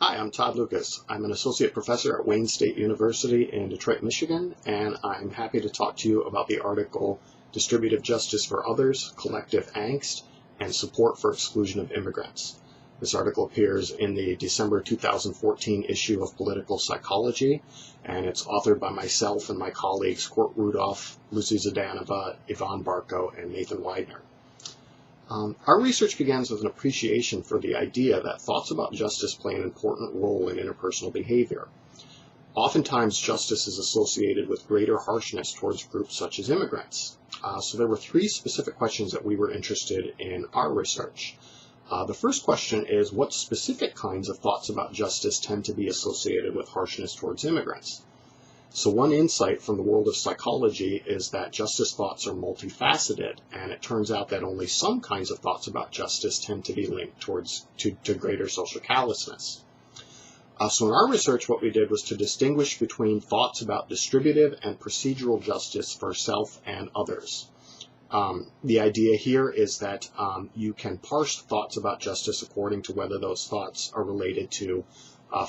Hi, I'm Todd Lucas. I'm an associate professor at Wayne State University in Detroit, Michigan, and I'm happy to talk to you about the article Distributive Justice for Others, Collective Angst, and Support for Exclusion of Immigrants. This article appears in the December 2014 issue of Political Psychology, and it's authored by myself and my colleagues Cort Rudolph, Ludmila Zhdanova, Evone Barkho, and Nathan Weidner. Our research begins with an appreciation for the idea that thoughts about justice play an important role in interpersonal behavior. Oftentimes, justice is associated with greater harshness towards groups such as immigrants. So there were three specific questions that we were interested in our research. The first question is, what specific kinds of thoughts about justice tend to be associated with harshness towards immigrants? So one insight from the world of psychology is that justice thoughts are multifaceted, and it turns out that only some kinds of thoughts about justice tend to be linked to greater social callousness. So in our research, what we did was to distinguish between thoughts about distributive and procedural justice for self and others. The idea here is that you can parse thoughts about justice according to whether those thoughts are related to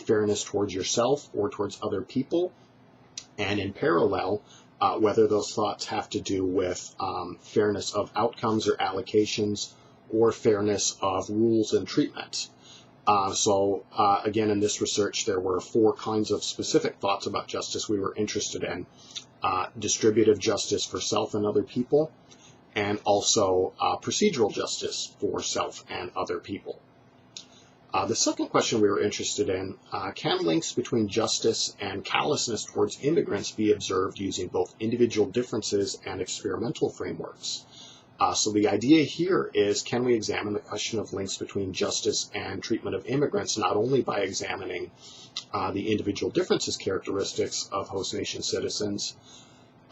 fairness towards yourself or towards other people, and in parallel, whether those thoughts have to do with fairness of outcomes or allocations or fairness of rules and treatment. Again, in this research, there were four kinds of specific thoughts about justice we were interested in. Distributive justice for self and other people, and also procedural justice for self and other people. The second question we were interested in, can links between justice and callousness towards immigrants be observed using both individual differences and experimental frameworks? So the idea here is, can we examine the question of links between justice and treatment of immigrants, not only by examining the individual differences characteristics of host nation citizens,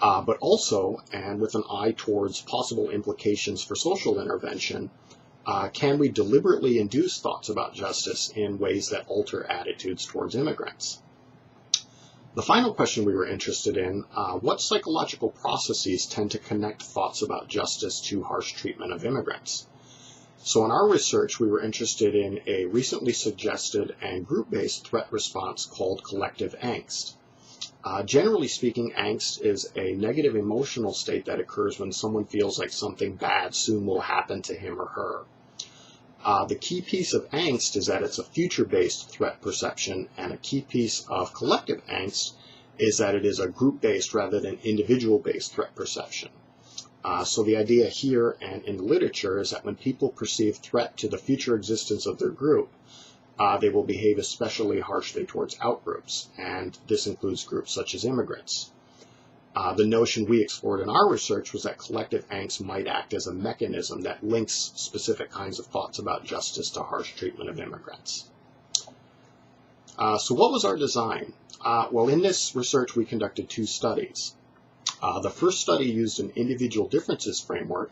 but also, and with an eye towards possible implications for social intervention, can we deliberately induce thoughts about justice in ways that alter attitudes towards immigrants? The final question we were interested in, what psychological processes tend to connect thoughts about justice to harsh treatment of immigrants? So in our research, we were interested in a recently suggested and group-based threat response called collective angst. Generally speaking, angst is a negative emotional state that occurs when someone feels like something bad soon will happen to him or her. The key piece of angst is that it's a future-based threat perception, and a key piece of collective angst is that it is a group-based rather than individual-based threat perception. So the idea here and in the literature is that when people perceive threat to the future existence of their group, they will behave especially harshly towards outgroups, and this includes groups such as immigrants. The notion we explored in our research was that collective angst might act as a mechanism that links specific kinds of thoughts about justice to harsh treatment of immigrants. So what was our design? Well, in this research, we conducted two studies. The first study used an individual differences framework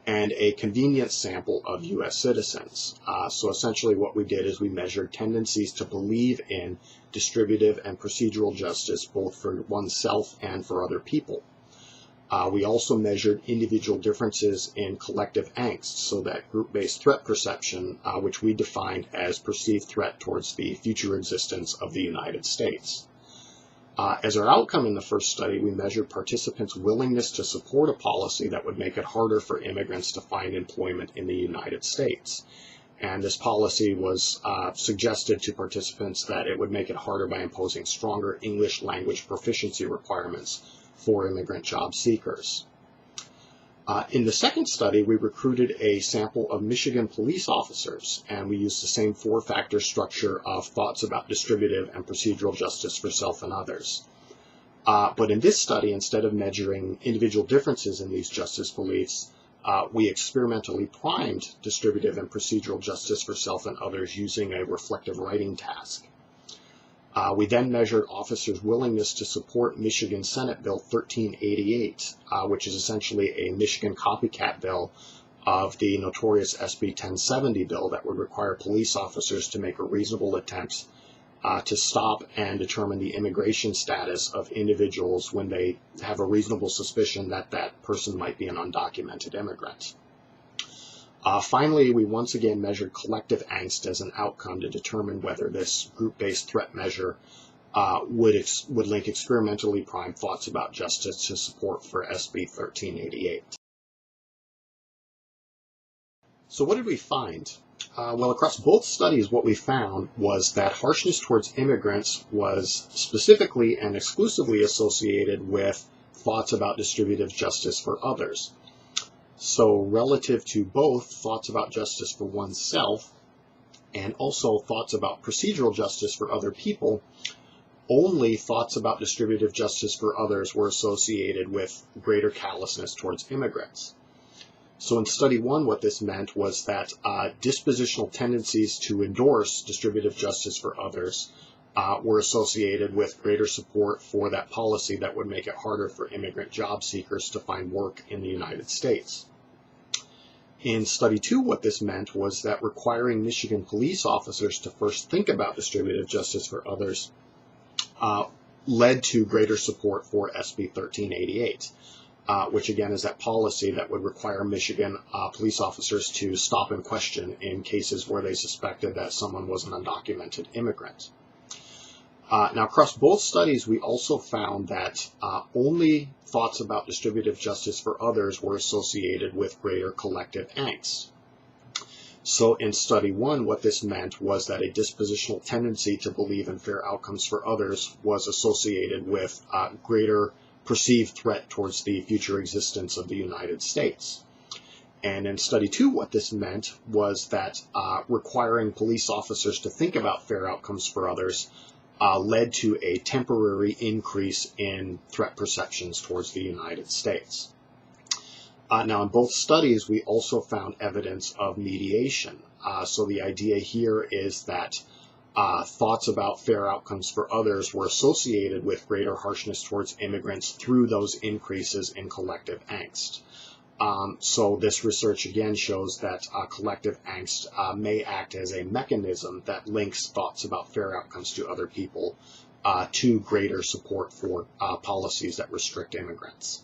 and a convenience sample of U.S. citizens. So essentially what we did is we measured tendencies to believe in distributive and procedural justice both for oneself and for other people. We also measured individual differences in collective angst, so that group-based threat perception, which we defined as perceived threat towards the future existence of the United States. As our outcome in the first study, we measured participants' willingness to support a policy that would make it harder for immigrants to find employment in the United States. And this policy was suggested to participants that it would make it harder by imposing stronger English language proficiency requirements for immigrant job seekers. In the second study, we recruited a sample of Michigan police officers, and we used the same four-factor structure of thoughts about distributive and procedural justice for self and others. But in this study, instead of measuring individual differences in these justice beliefs, we experimentally primed distributive and procedural justice for self and others using a reflective writing task. We then measured officers' willingness to support Michigan Senate Bill 1388, which is essentially a Michigan copycat bill of the notorious SB 1070 bill that would require police officers to make a reasonable attempt to stop and determine the immigration status of individuals when they have a reasonable suspicion that that person might be an undocumented immigrant. Finally, we once again measured collective angst as an outcome to determine whether this group-based threat measure would link experimentally primed thoughts about justice to support for SB 1388. So what did we find? Well, across both studies, what we found was that harshness towards immigrants was specifically and exclusively associated with thoughts about distributive justice for others. So relative to both thoughts about justice for oneself and also thoughts about procedural justice for other people, only thoughts about distributive justice for others were associated with greater callousness towards immigrants. So in study one, what this meant was that dispositional tendencies to endorse distributive justice for others were associated with greater support for that policy that would make it harder for immigrant job seekers to find work in the United States. In study two, what this meant was that requiring Michigan police officers to first think about distributive justice for others led to greater support for SB 1388. Which again is that policy that would require Michigan police officers to stop and question in cases where they suspected that someone was an undocumented immigrant. Now, across both studies, we also found that only thoughts about distributive justice for others were associated with greater collective angst. So in study one, what this meant was that a dispositional tendency to believe in fair outcomes for others was associated with greater perceived threat towards the future existence of the United States. And in study two, what this meant was that requiring police officers to think about fair outcomes for others led to a temporary increase in threat perceptions towards the United States. Now, in both studies, we also found evidence of mediation. So the idea here is that thoughts about fair outcomes for others were associated with greater harshness towards immigrants through those increases in collective angst. So this research again shows that collective angst may act as a mechanism that links thoughts about fair outcomes to other people to greater support for policies that restrict immigrants.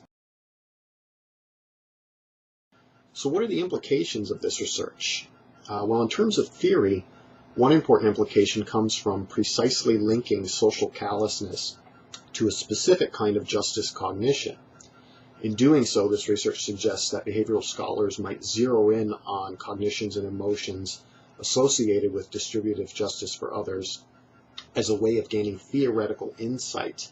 So what are the implications of this research? Well, in terms of theory, one important implication comes from precisely linking social callousness to a specific kind of justice cognition. In doing so, this research suggests that behavioral scholars might zero in on cognitions and emotions associated with distributive justice for others as a way of gaining theoretical insight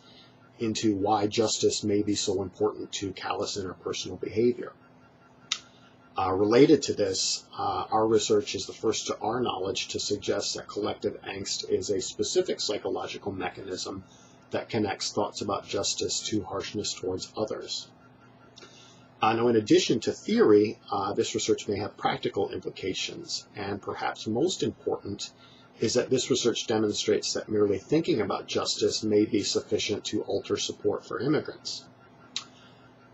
into why justice may be so important to callous interpersonal behavior. Related to this, our research is the first to our knowledge to suggest that collective angst is a specific psychological mechanism that connects thoughts about justice to harshness towards others. Now, in addition to theory, this research may have practical implications, and perhaps most important is that this research demonstrates that merely thinking about justice may be sufficient to alter support for immigrants.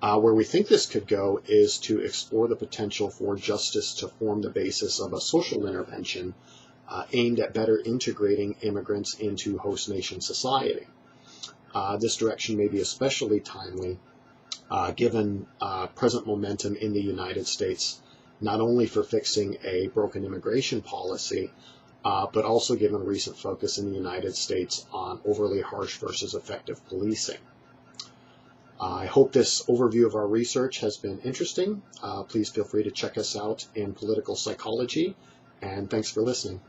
Where we think this could go is to explore the potential for justice to form the basis of a social intervention aimed at better integrating immigrants into host nation society. This direction may be especially timely given present momentum in the United States, not only for fixing a broken immigration policy, but also given recent focus in the United States on overly harsh versus effective policing. I hope this overview of our research has been interesting. Please feel free to check us out in political psychology, and thanks for listening.